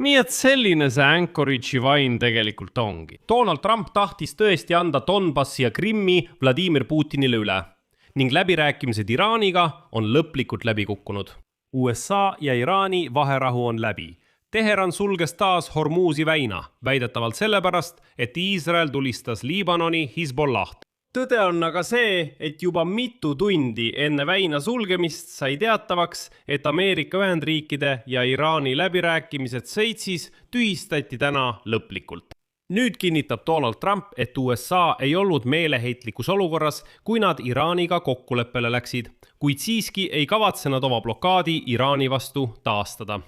Nii et selline see Anchorage'i vain tegelikult ongi. Donald Trump tahtis tõesti anda Donbassi ja Krimmi Vladimir Putinile üle ning läbirääkimised Iraaniga on lõplikult läbi kukkunud. USA ja Iraani vaherahu on läbi. Teheran sulges taas Hormuzi väina, väidetavalt sellepärast, et Iisrael tulistas Liibanoni Hezbollaht. Tõde on aga see, et juba mitu tundi enne väina sulgemist sai teatavaks, et Ameerika Ühendriikide ja Iraani läbirääkimised Sveitsis tühistati täna lõplikult. Nüüd kinnitab Donald Trump, et USA ei olnud meeleheitlikus olukorras, kui nad Iraaniga kokkuleppele läksid, kuid siiski ei kavatse nad oma blokaadi Iraani vastu taastada.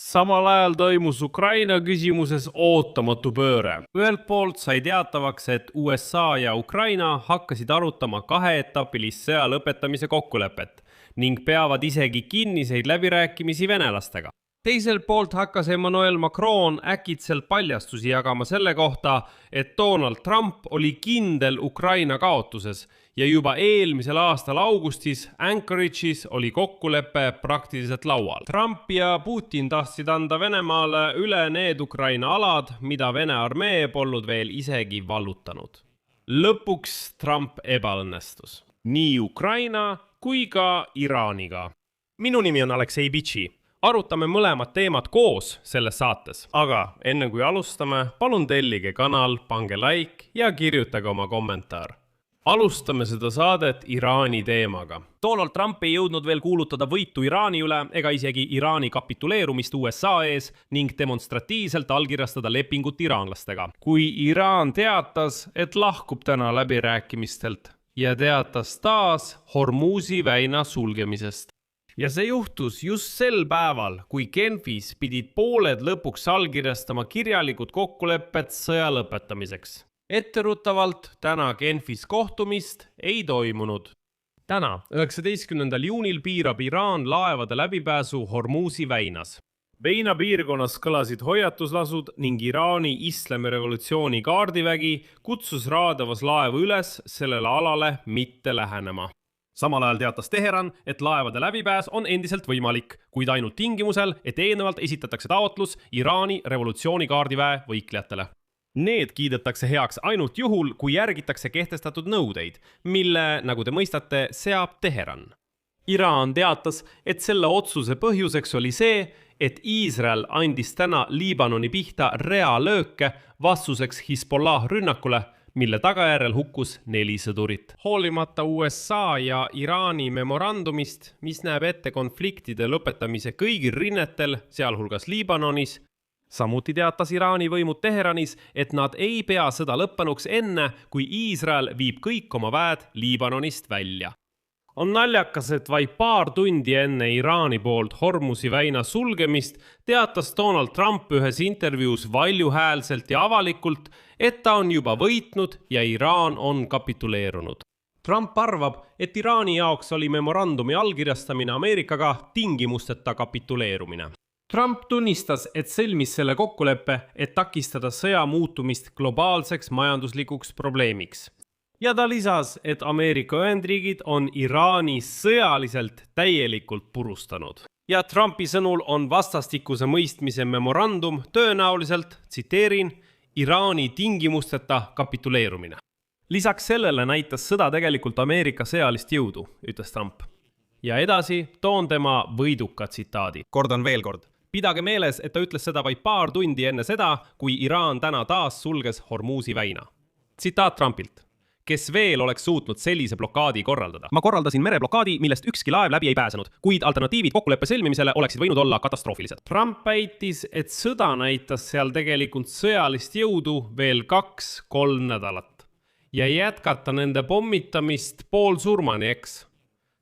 Samal ajal toimus Ukraina küsimuses ootamatu pööre. Ühelt poolt sai teatavaks, et USA ja Ukraina hakkasid arutama kaheetapilist sõja lõpetamise kokkulepet ning peavad isegi kinniseid läbirääkimisi venelastega. Teiselt poolt hakkas Emmanuel Macron äkitselt paljastusi jagama selle kohta, et Donald Trump oli kindel Ukraina kaotuses ja juba eelmisel aastal augustis Anchorage'is oli kokkulepe praktiliselt laual. Trump ja Putin tahtsid anda Venemaale üle need Ukraina alad, mida Vene armee polnud veel isegi vallutanud. Lõpuks Trump ebaõnnestus. Nii Ukraina kui ka Iraaniga. Minu nimi on Aleksei Bitši. Arutame mõlemad teemad koos selles saates. Aga enne kui alustame, palun tellige kanal, pange like ja kirjutage oma kommentaar. Alustame seda saadet Iraani teemaga. Donald Trump ei jõudnud veel kuulutada võitu Iraani üle ega isegi Iraani kapituleerumist USA ees ning demonstratiivselt allkirjastada lepingut iraanlastega. Kui Iraan teatas, et lahkub täna läbirääkimistelt ja teatas taas Hormuzi väina sulgemisest. Ja see juhtus just sel päeval, kui Genfis pidid pooled lõpuks allkirjastama kirjalikud kokkulepped sõja lõpetamiseks. Etteruttavalt täna Genfis kohtumist ei toimunud. Täna, 19. juunil piirab Iraan laevade läbipääsu Hormuzi väinas. Väina piirkonnas kõlasid hoiatuslasud ning Iraani islamirevolutsiooni kaardivägi kutsus raadavas laevu üles sellele alale mitte lähenema. Samal ajal teatas Teheran, et laevade läbipääs on endiselt võimalik, kuid ainult tingimusel, et eelnevalt esitatakse taotlus Iraani revolutsioonikaardiväe võiklejatele. Need kiidetakse heaks ainult juhul, kui järgitakse kehtestatud nõudeid, mille, nagu te mõistate, seab Teheran. Iraan teatas, et selle otsuse põhjuseks oli see, et Iisrael andis täna Liibanoni pihta rea lööke vastuseks Hezbollah rünnakule, mille tagajärjel hukkus 4 sõdurit. Hoolimata USA ja Iraani memorandumist, mis näeb ette konfliktide lõpetamise kõigil rinnetel, sealhulgas Liibanonis, samuti teatas Iraani võimud Teheranis, et nad ei pea sõda lõppenuks enne, kui Iisrael viib kõik oma väed Liibanonist välja. On naljakas, et vaid paar tundi enne Iraani poolt Hormuzi väina sulgemist teatas Donald Trump ühes intervjuus valjuhäälselt ja avalikult, et ta on juba võitnud ja Iraan on kapituleerunud. Trump arvab, et Iraani jaoks oli memorandumi allkirjastamine Ameerikaga tingimusteta kapituleerumine. Trump tunnistas, et sõlmis selle kokkuleppe, et takistada sõja muutumist globaalseks majanduslikuks probleemiks. Ja ta lisas, et Ameerika Ühendriigid on Iraani sõjaliselt täielikult purustanud. Ja Trumpi sõnul on vastastikuse mõistmise memorandum tõenäoliselt, tsiteerin, Iraani tingimusteta kapituleerumine. Lisaks sellele näitas sõda tegelikult Ameerika sõjalist jõudu, ütles Trump. Ja edasi toon tema võiduka tsitaadi. Kordan veel kord. Pidage meeles, et ta ütles seda vaid paar tundi enne seda, kui Iraan täna taas sulges Hormuzi väina. Tsitaat Trumpilt. Kes veel oleks suutnud sellise blokaadi korraldada? Ma korraldasin mereblokaadi, millest ükski laev läbi ei pääsenud, kuid alternatiivid kokkuleppe sõlmimisele oleksid võinud olla katastroofilised. Trump väitis, et sõda näitas seal tegelikult sõjalist jõudu veel 2-3 nädalat ja jätkata nende pommitamist poolsurmani, eks.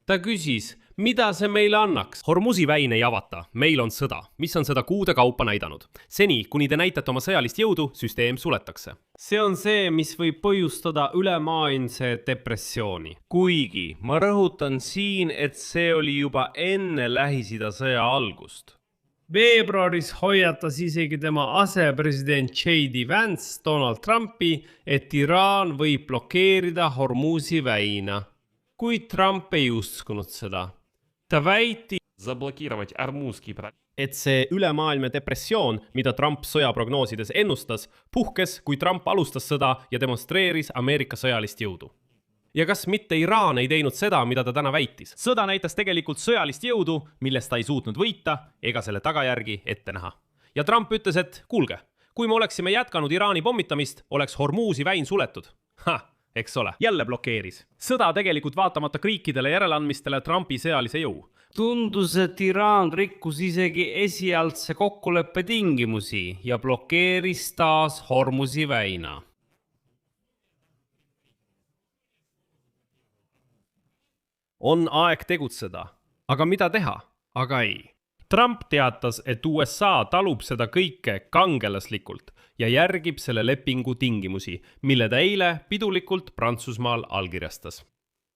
Ta küsis, mida see meile annaks? Hormuzi väin ei avata, meil on sõda, mis on seda kuude kaupa näidanud. Seni, kuni te näitate oma sõjalist jõudu, süsteem suletakse. See on see, mis võib põhjustada ülemaailmse depressiooni. Kuigi ma rõhutan siin, et see oli juba enne Lähis-Ida sõja algust. Veebruaris hoiatas isegi tema asepresident J.D. Vance Donald Trumpi, et Iraan võib blokeerida Hormuzi väina. Kuid Trump ei uskunud seda. Ta väitis, заблокировать Ормузский пролив. Et see ülemaailmne depressioon, mida Trump sõjaprognoosides ennustas, puhkes, kui Trump alustas sõda ja demonstreeris Ameerika sõjalist jõudu. Ja kas mitte Iraan ei teinud seda, mida ta täna väitis? Sõda näitas tegelikult sõjalist jõudu, millest ta ei suutnud võita ega selle tagajärgi ette näha. Ja Trump ütles, et kuulge, kui me oleksime jätkanud Iraani pommitamist, oleks Hormuzi väin suletud. Eks ole. Jälle blokeeris. Sõda tegelikult vaatamata kriikidele järeleandmistele Trumpi sõjalise jõu. Tundus, et Iraan rikkus isegi esialgse kokkuleppe tingimusi ja blokeeris taas Hormuzi väina. On aeg tegutseda. Aga mida teha? Aga ei. Trump teatas, et USA talub seda kõike kangelaslikult ja järgib selle lepingu tingimusi, mille ta eile pidulikult Prantsusmaal allkirjastas.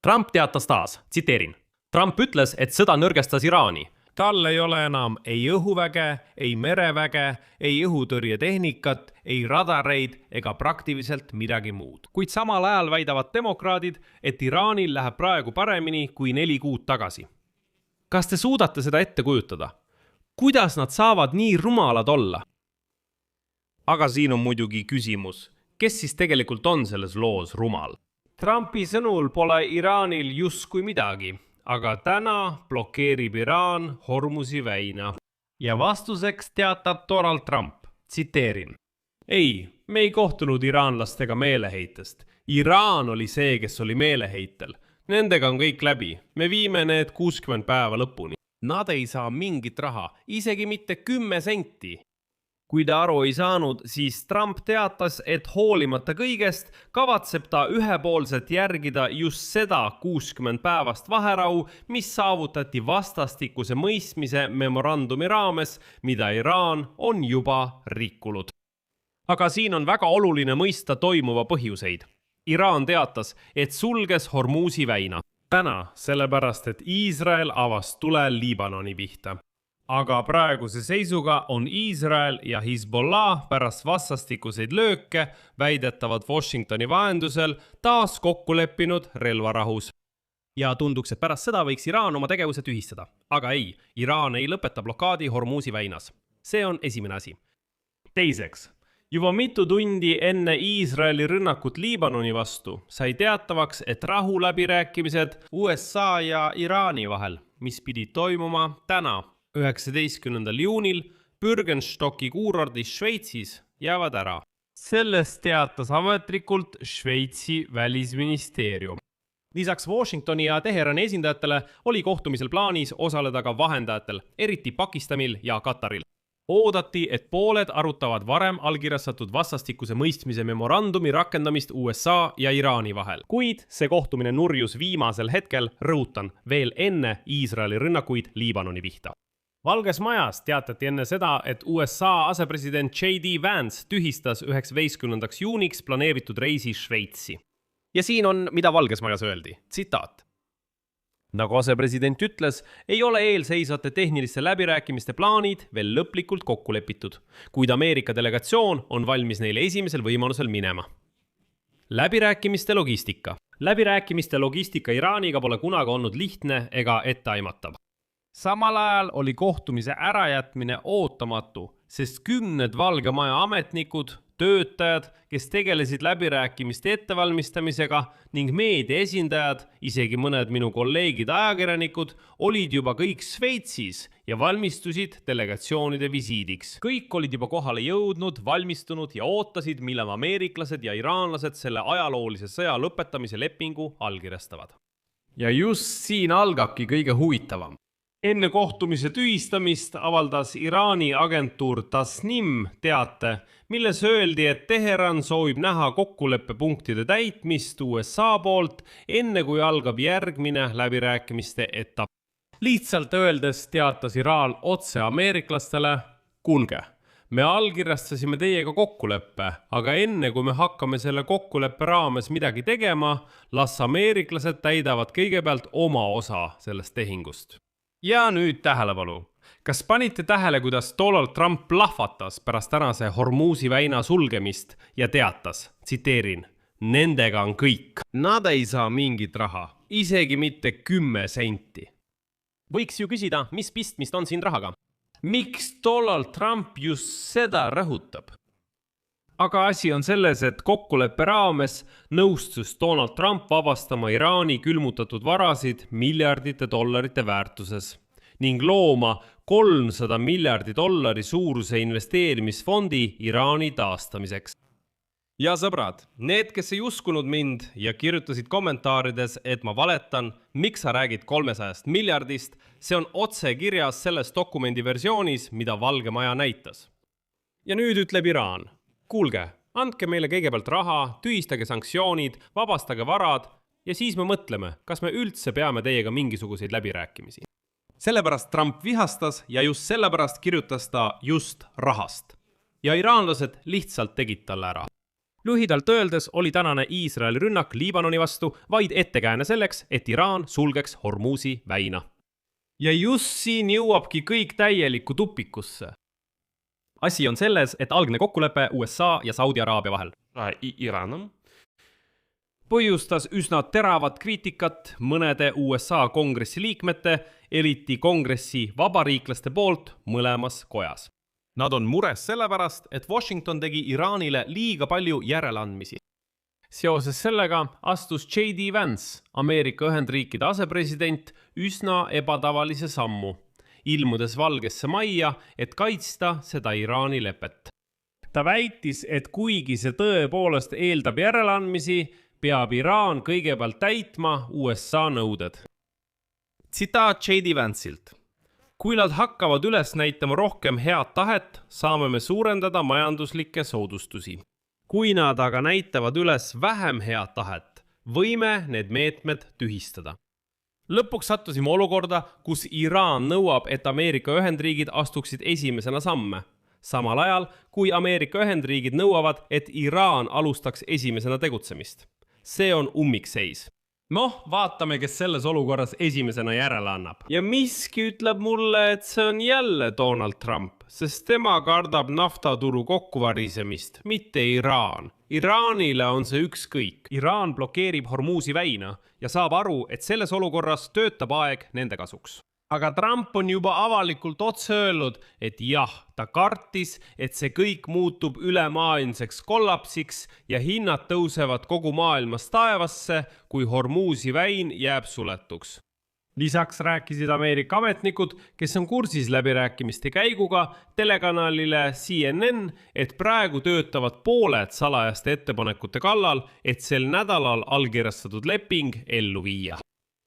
Trump teatas taas, tsiteerin. Trump ütles, et sõda nõrgestas Iraani. Tal ei ole enam ei õhuväge, ei mereväge, ei õhutõrjetehnikat, ei radareid ega praktiliselt midagi muud. Kuid samal ajal väidavad demokraadid, et Iraanil läheb praegu paremini kui 4 kuud tagasi. Kas te suudate seda ette kujutada? Kuidas nad saavad nii rumalad olla? Aga siin on muidugi küsimus, kes siis tegelikult on selles loos rumal? Trumpi sõnul pole Iraanil justkui midagi. Aga täna blokeerib Iraan Hormuzi väina. Ja vastuseks teatab Donald Trump, tsiteerin. Ei, me ei kohtunud iraanlastega meeleheitest. Iraan oli see, kes oli meeleheitel. Nendega on kõik läbi. Me viime need 60 päeva lõpuni. Nad ei saa mingit raha, isegi mitte 10 senti. Kui ta aru ei saanud, siis Trump teatas, et hoolimata kõigest kavatseb ta ühepoolselt järgida just seda 60 päevast vaherahu, mis saavutati vastastikuse mõistmise memorandumi raames, mida Iraan on juba rikkunud. Aga siin on väga oluline mõista toimuva põhjuseid. Iraan teatas, et sulges Hormuzi väina. Täna, sellepärast, et Iisrael avas tule Liibanoni pihta. Aga praeguse seisuga on Iisrael ja Hezbollah pärast vastastikuseid lööke väidetavad Washingtoni vahendusel taas kokku leppinud relvarahus. Ja tunduks, et pärast seda võiks Iraan oma tegevuse tühistada. Aga ei, Iraan ei lõpeta blokaadi Hormuzi väinas. See on esimene asi. Teiseks, juba mitu tundi enne Iisraeli rünnakut Liibanoni vastu sai teatavaks, et rahuläbirääkimised USA ja Iraani vahel, mis pidid toimuma täna, 19. juunil Bürgenstocki kuurordis Šveitsis jäävad ära. Sellest teatas ametlikult Šveitsi välisministeerium. Lisaks Washingtoni ja Teherani esindajatele oli kohtumisel plaanis osaleda ka vahendajatel, eriti Pakistanil ja Kataril. Oodati, et pooled arutavad varem allkirjastatud vastastikuse mõistmise memorandumi rakendamist USA ja Iraani vahel. Kuid see kohtumine nurjus viimasel hetkel, rõhutan, veel enne Iisraeli rünnakuid Liibanoni pihta. Valges majas teatati enne seda, et USA asepresident J.D. Vance tühistas 19. juuniks planeeritud reisi Šveitsi. Ja siin on, mida Valges majas öeldi. Tsitaat. Nagu asepresident ütles, ei ole eelseisvate tehniliste läbirääkimiste plaanid veel lõplikult kokku lepitud, kuid Ameerika delegatsioon on valmis neile esimesel võimalusel minema. Läbirääkimiste logistika. Läbirääkimiste logistika Iraaniga pole kunagi olnud lihtne ega etteaimatav. Samal ajal oli kohtumise ärajätmine ootamatu, sest 10 Valge Maja ametnikud, töötajad, kes tegelesid läbirääkimiste ettevalmistamisega ning meedia esindajad, isegi mõned minu kolleegid ajakirjanikud, olid juba kõik Šveitsis ja valmistusid delegatsioonide visiidiks. Kõik olid juba kohale jõudnud, valmistunud ja ootasid, millal ameeriklased ja iraanlased selle ajaloolise sõja lõpetamise lepingu allkirjastavad. Ja just siin algabki kõige huvitavam. Enne kohtumise tühistamist avaldas Iraani agentuur Tasnim teate, milles öeldi, et Teheran soovib näha kokkuleppepunktide täitmist USA poolt, enne kui algab järgmine läbirääkimiste etapp. Lihtsalt öeldes teatas Iraan otse ameeriklastele, kuulge, me allkirjastasime teiega kokkuleppe, aga enne kui me hakkame selle kokkuleppe raames midagi tegema, las ameeriklased täidavad kõigepealt oma osa sellest tehingust. Ja nüüd tähelepanu. Kas panite tähele, kuidas Donald Trump plahvatas pärast tänase Hormuzi väina sulgemist ja teatas, tsiteerin, nendega on kõik. Nad ei saa mingit raha, isegi mitte 10 senti. Võiks ju küsida, mis pistmist on siin rahaga. Miks Donald Trump just seda rõhutab? Aga asi on selles, et kokkuleppe raames nõustus Donald Trump vabastama Iraani külmutatud varasid miljardite dollarite väärtuses ning looma $300 miljardi suuruse investeerimisfondi Iraani taastamiseks. Ja sõbrad, need, kes ei uskunud mind ja kirjutasid kommentaarides, et ma valetan, miks sa räägid 300 miljardist, see on otse kirjas selles dokumendi versioonis, mida Valge Maja näitas. Ja nüüd ütleb Iraan. Kuulge, andke meile kõigepealt raha, tühistage sanktsioonid, vabastage varad ja siis me mõtleme, kas me üldse peame teiega mingisuguseid läbirääkimisi. Sellepärast Trump vihastas ja just sellepärast kirjutas ta just rahast. Ja iraanlased lihtsalt tegid talle ära. Lühidalt öeldes oli tänane Iisraeli rünnak Liibanoni vastu vaid ettekääne selleks, et Iraan sulgeks Hormuzi väina. Ja just siin jõuabki kõik täielikku tupikusse. Asi on selles, et algne kokkulepe USA ja Saudi Araabia vahel Iranem põhjustas üsna teravat kriitikat mõnede USA kongressi liikmete, eriti kongressi vabariiklaste poolt mõlemas kojas. Nad on mures sellepärast, et Washington tegi Iraanile liiga palju järeleandmisi. Seoses sellega astus J.D. Vance, Ameerika Ühendriikide asepresident, üsna ebatavalise sammu, ilmudes Valgesse Majja, et kaitsta seda Iraani lepet. Ta väitis, et kuigi see tõepoolest eeldab järeleandmisi, peab Iraan kõigepealt täitma USA nõuded. Tsitaat J.D. Vance'ilt. Kui nad hakkavad üles näitama rohkem head tahet, saame me suurendada majanduslikke soodustusi. Kui nad aga näitavad üles vähem head tahet, võime need meetmed tühistada. Lõpuks sattusime olukorda, kus Iraan nõuab, et Ameerika Ühendriigid astuksid esimesena samme. Samal ajal, kui Ameerika Ühendriigid nõuavad, et Iraan alustaks esimesena tegutsemist. See on ummikseis. Vaatame, kes selles olukorras esimesena järele annab. Ja miski ütleb mulle, et see on jälle Donald Trump, sest tema kardab naftaturu kokkuvarisemist, mitte Iraan. Iraanile on see ükskõik. Iraan blokeerib Hormuzi väina ja saab aru, et selles olukorras töötab aeg nende kasuks. Aga Trump on juba avalikult otse öelnud, et jah, ta kartis, et see kõik muutub ülemaailmseks kollapsiks ja hinnad tõusevad kogu maailmas taevasse, kui Hormuzi väin jääb suletuks. Lisaks rääkisid Ameerika ametnikud, kes on kursis läbirääkimiste käiguga, telekanalile CNN, et praegu töötavad pooled salajaste ettepanekute kallal, et sel nädalal allkirjastatud leping ellu viia.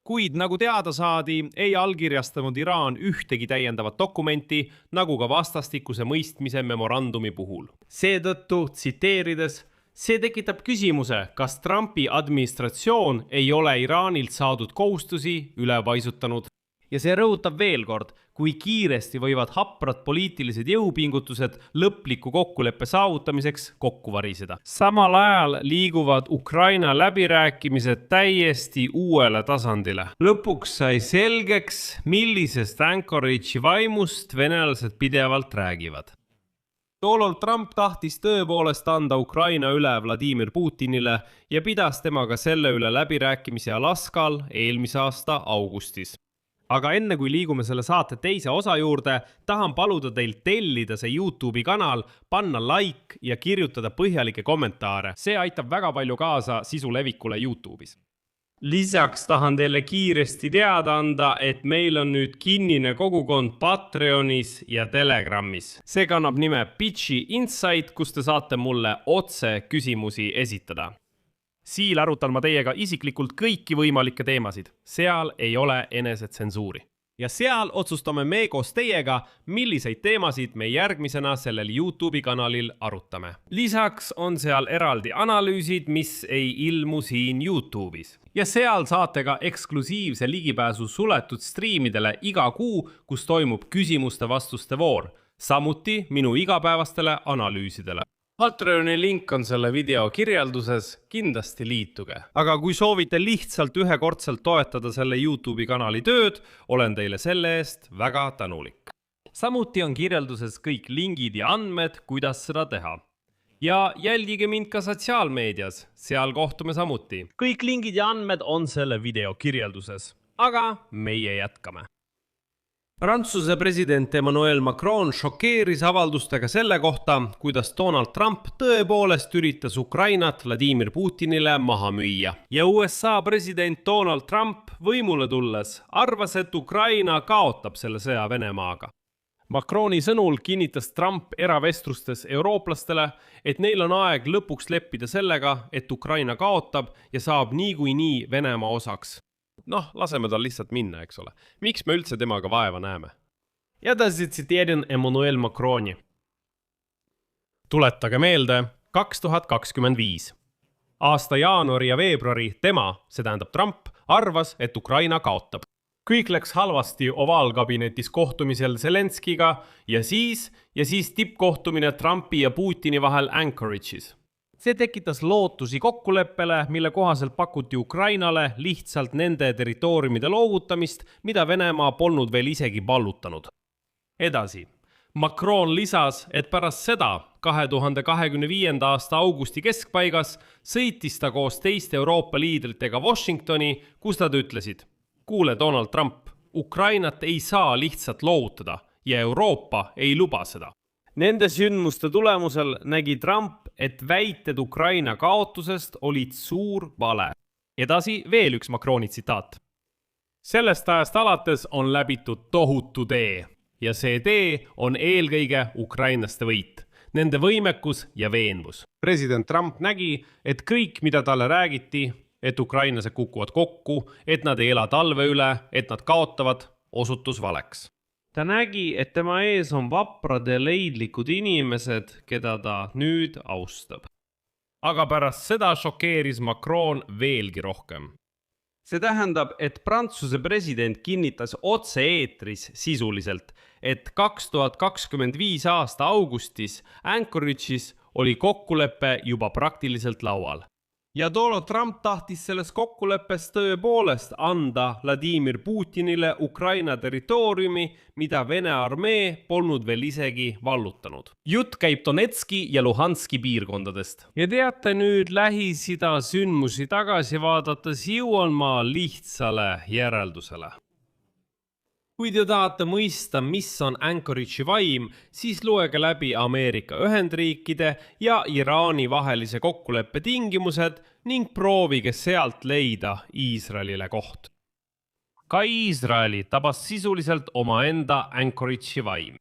Kuid nagu teada saadi, ei allkirjastanud Iraan ühtegi täiendavat dokumenti, nagu ka vastastikuse mõistmise memorandumi puhul. Seetõttu, tsiteerides, see tekitab küsimuse, kas Trumpi administratsioon ei ole Iraanilt saadud kohustusi üle paisutanud. Ja see rõhutab veel kord, kui kiiresti võivad haprad poliitilised jõupingutused lõpliku kokkuleppe saavutamiseks kokku variseda. Samal ajal liiguvad Ukraina läbirääkimised täiesti uuele tasandile. Lõpuks sai selgeks, millisest Anchorage'i vaimust venelased pidevalt räägivad. Donald Trump tahtis tõepoolest anda Ukraina üle Vladimir Putinile ja pidas temaga selle üle läbirääkimisi Alaskal eelmise aasta augustis. Aga enne kui liigume selle saate teise osa juurde, tahan paluda teil tellida see YouTube'i kanal, panna like ja kirjutada põhjalikke kommentaare. See aitab väga palju kaasa sisu levikule YouTube'is. Lisaks tahan teile kiiresti teada anda, et meil on nüüd kinnine kogukond Patreonis ja Telegramis. See kannab nime Pitchi Insight, kus te saate mulle otse küsimusi esitada. Siil arutan ma teiega isiklikult kõiki võimalikke teemasid. Seal ei ole enesetsensuuri. Ja seal otsustame me koos teiega, milliseid teemasid me järgmisena sellel YouTube'i kanalil arutame. Lisaks on seal eraldi analüüsid, mis ei ilmu siin YouTube'is. Ja seal saate ka eksklusiivse ligipääsu suletud striimidele iga kuu, kus toimub küsimuste-vastuste voor. Samuti minu igapäevastele analüüsidele. Patreoni link on selle video kirjelduses, kindlasti liituge. Aga kui soovite lihtsalt ühekordselt toetada selle YouTube'i kanali tööd, olen teile selle eest väga tänulik. Samuti on kirjelduses kõik lingid ja andmed, kuidas seda teha. Ja jälgige mind ka sotsiaalmeedias, seal kohtume samuti. Kõik lingid ja andmed on selle video kirjelduses. Aga meie jätkame. Prantsuse president Emmanuel Macron šokeeris avaldustega selle kohta, kuidas Donald Trump tõepoolest üritas Ukrainat Vladimir Putinile maha müüa. Ja USA president Donald Trump võimule tulles arvas, et Ukraina kaotab selle sõja Venemaaga. Macroni sõnul kinnitas Trump eravestrustes eurooplastele, et neil on aeg lõpuks leppida sellega, et Ukraina kaotab ja saab niikuinii Venemaa osaks. Noh, laseme tal lihtsalt minna, eks ole. Miks me üldse temaga vaeva näeme? Edasi tsiteerin Emmanuel Macroni. Tuletage meelde 2025. Aasta jaanuari ja veebruari tema, see tähendab Trump, arvas, et Ukraina kaotab. Kõik läks halvasti ovaalkabinetis kohtumisel Zelenskiga ja siis tippkohtumine Trumpi ja Putini vahel Anchorage'is. See tekitas lootusi kokkuleppele, mille kohaselt pakuti Ukrainale lihtsalt nende territooriumide loovutamist, mida Venemaa polnud veel isegi vallutanud. Edasi. Macron lisas, et pärast seda 2025. aasta augusti keskpaigas sõitis ta koos teiste Euroopa liidritega Washingtoni, kus nad ütlesid: kuule Donald Trump, Ukrainat ei saa lihtsalt loovutada ja Euroopa ei luba seda. Nende sündmuste tulemusel nägi Trump, et väited Ukraina kaotusest olid suur vale. Edasi veel üks Macroni tsitaat. Sellest ajast alates on läbitud tohutu tee ja see tee on eelkõige ukrainlaste võit, nende võimekus ja veenvus. President Trump nägi, et kõik, mida talle räägiti, et ukrainlased kukuvad kokku, et nad ei ela talve üle, et nad kaotavad, osutus valeks. Ta nägi, et tema ees on vaprad ja leidlikud inimesed, keda ta nüüd austab. Aga pärast seda šokeeris Macron veelgi rohkem. See tähendab, et Prantsuse president kinnitas otse-eetris sisuliselt, et 2025 aasta augustis Anchorage'is oli kokkulepe juba praktiliselt laual. Ja Donald Trump tahtis selles kokkuleppes tõepoolest anda Vladimir Putinile Ukraina territooriumi, mida Vene armee polnud veel isegi vallutanud. Jutt käib Donetski ja Luhanski piirkondadest. Ja teate nüüd Lähis-Ida sündmusi tagasi vaadates jõuan ma lihtsale järeldusele. Kui te tahate mõista, mis on Anchorage'i vaim, siis loege läbi Ameerika Ühendriikide ja Iraani vahelise kokkuleppe tingimused ning proovige sealt leida Iisraelile koht. Ka Iisraeli tabas sisuliselt omaenda Anchorage'i vaim.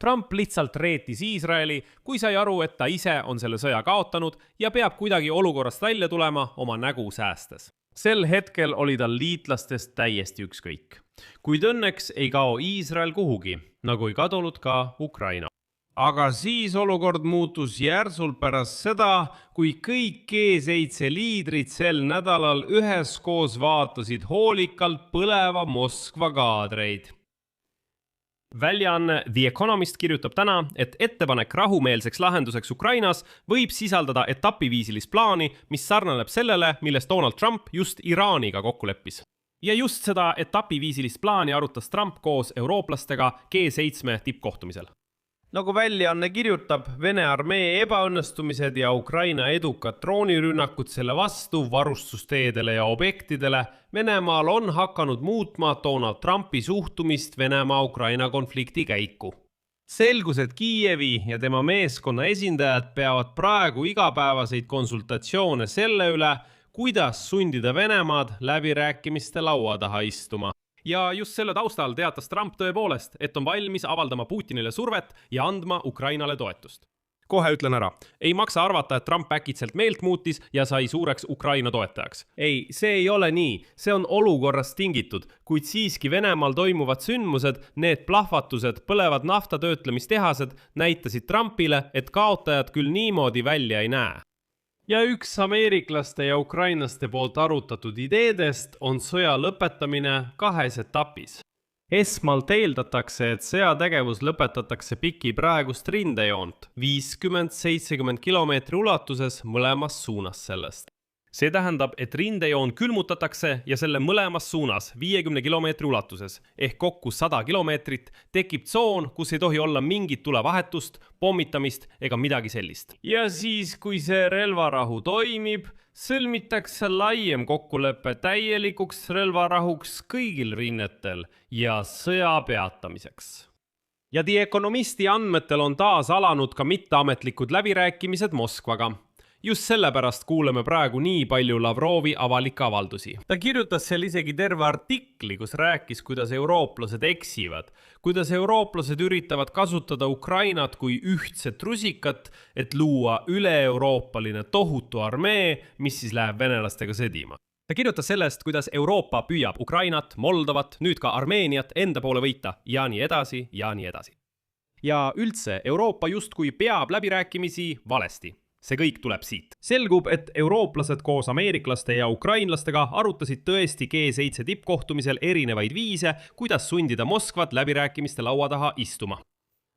Trump lihtsalt reetis Iisraeli, kui sai aru, et ta ise on selle sõja kaotanud ja peab kuidagi olukorrast välja tulema oma nägu säästes. Sel hetkel oli tal liitlastest täiesti ükskõik. Kuid õnneks ei kao Iisrael kuhugi, nagu ei kadunud ka Ukraina. Aga siis olukord muutus järsult pärast seda, kui kõik G7 liidrid sel nädalal üheskoos vaatasid hoolikalt põleva Moskva kaadreid. Väljaanne The Economist kirjutab täna, et ettepanek rahumeelseks lahenduseks Ukrainas võib sisaldada etapiviisilist plaani, mis sarnaneb sellele, milles Donald Trump just Iraaniga kokku leppis. Ja just seda etapiviisilist plaani arutas Trump koos eurooplastega G7 tippkohtumisel. Nagu väljaanne kirjutab, Vene armee ebaõnnestumised ja Ukraina edukad droonirünnakud selle vastu varustusteedele ja objektidele Venemaal on hakanud muutma Donald Trumpi suhtumist Venemaa-Ukraina konflikti käiku. Selgus, et Kiievi ja tema meeskonna esindajad peavad praegu igapäevaseid konsultatsioone selle üle, kuidas sundida Venemaad läbirääkimiste laua taha istuma. Ja just selle taustal teatas Trump tõepoolest, et on valmis avaldama Putinile survet ja andma Ukrainale toetust. Kohe ütlen ära, ei maksa arvata, et Trump äkitselt meelt muutis ja sai suureks Ukraina toetajaks. Ei, see ei ole nii, see on olukorrast tingitud, kuid siiski Venemaal toimuvad sündmused, need plahvatused, põlevad naftatöötlemistehased näitasid Trumpile, et kaotajad küll niimoodi välja ei näe. Ja üks ameeriklaste ja ukrainlaste poolt arutatud ideedest on sõja lõpetamine kahes etapis. Esmalt eeldatakse, et sõjategevus lõpetatakse piki praegust rindejoont 50-70 kilomeetri ulatuses mõlemas suunas sellest. See tähendab, et rindejoon külmutatakse ja selle mõlemas suunas 50 kilomeetri ulatuses ehk kokku 100 kilomeetrit tekib tsoon, kus ei tohi olla mingit tulevahetust, pommitamist ega midagi sellist. Ja siis, kui see relvarahu toimib, sõlmitakse laiem kokkulepe täielikuks relvarahuks kõigil rinnetel ja sõja peatamiseks. Ja The Economisti andmetel on taas alanud ka mitteametlikud läbirääkimised Moskvaga. Just sellepärast kuuleme praegu nii palju Lavrovi avalikke avaldusi. Ta kirjutas seal isegi terve artikli, kus rääkis, kuidas eurooplased eksivad, kuidas eurooplased üritavad kasutada Ukrainat kui ühtset rusikat, et luua üle-euroopaline tohutu armee, mis siis läheb venelastega sõdima. Ta kirjutas sellest, kuidas Euroopa püüab Ukrainat, Moldovat, nüüd ka Armeeniat enda poole võita ja nii edasi ja nii edasi. Ja üldse Euroopa justkui peab läbirääkimisi valesti. See kõik tuleb siit. Selgub, et eurooplased koos ameeriklaste ja ukrainlastega arutasid tõesti G7 tippkohtumisel erinevaid viise, kuidas sundida Moskvat läbirääkimiste laua taha istuma.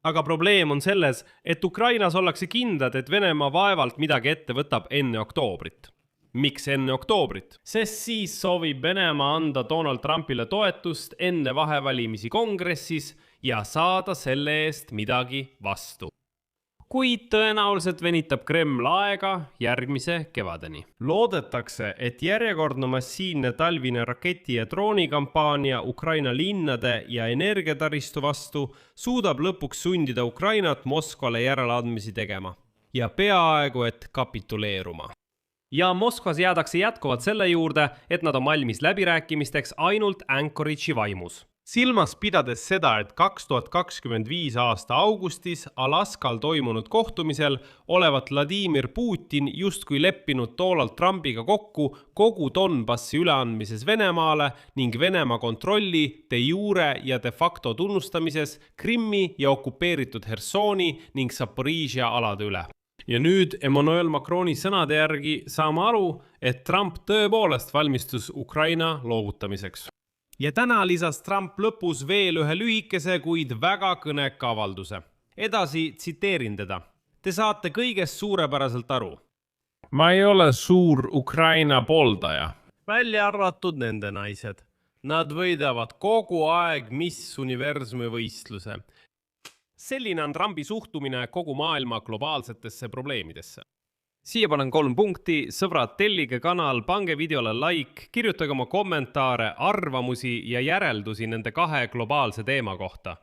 Aga probleem on selles, et Ukrainas ollakse kindlad, et Venemaa vaevalt midagi ette võtab enne oktoobrit. Miks enne oktoobrit? Sest siis soovib Venemaa anda Donald Trumpile toetust enne vahevalimisi kongressis ja saada selle eest midagi vastu. Kuid tõenäoliselt venitab Kreml aega järgmise kevadeni. Loodetakse, et järjekordne massiivne talvine raketi- ja droonikampaania Ukraina linnade ja energiataristu vastu suudab lõpuks sundida Ukrainat Moskvale järeleandmisi tegema. Ja peaaegu, et kapituleeruma. Ja Moskvas jäädakse jätkuvalt selle juurde, et nad on valmis läbirääkimisteks ainult Anchorage'i vaimus. Silmas pidades seda, et 2025 aasta augustis Alaskal toimunud kohtumisel olevat Vladimir Putin justkui leppinud Donald Trumpiga kokku kogu Donbassi üleandmises Venemaale ning Venemaa kontrolli de jure ja de facto tunnustamises Krimmi ja okupeeritud Hersoni ning Zaporižja alade üle. Ja nüüd Emmanuel Macroni sõnade järgi saame aru, et Trump tõepoolest valmistus Ukraina loovutamiseks. Ja täna lisas Trump lõpus veel ühe lühikese, kuid väga kõneka avalduse. Edasi tsiteerin teda. Te saate kõigest suurepäraselt aru. Ma ei ole suur Ukraina pooldaja. Välja arvatud nende naised. Nad võidavad kogu aeg Miss Universumi võistluse. Selline on Trumpi suhtumine kogu maailma globaalsetesse probleemidesse. Siia panen 3 punkti, sõbrad, tellige kanal, pange videole like, kirjutage oma kommentaare, arvamusi ja järeldusi nende 2 globaalse teema kohta.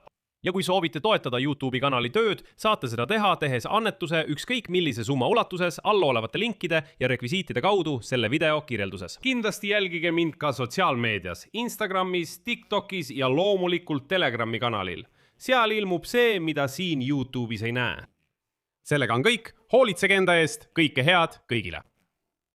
Ja kui soovite toetada YouTube'i kanali tööd, saate seda teha, tehes annetuse ükskõik millise summa ulatuses allolevate linkide ja rekvisiitide kaudu selle video kirjelduses. Kindlasti jälgige mind ka sotsiaalmeedias, Instagramis, TikTokis ja loomulikult Telegrami kanalil. Seal ilmub see, mida siin YouTube'is ei näe. Sellega on kõik, hoolitsege enda eest, kõike head kõigile!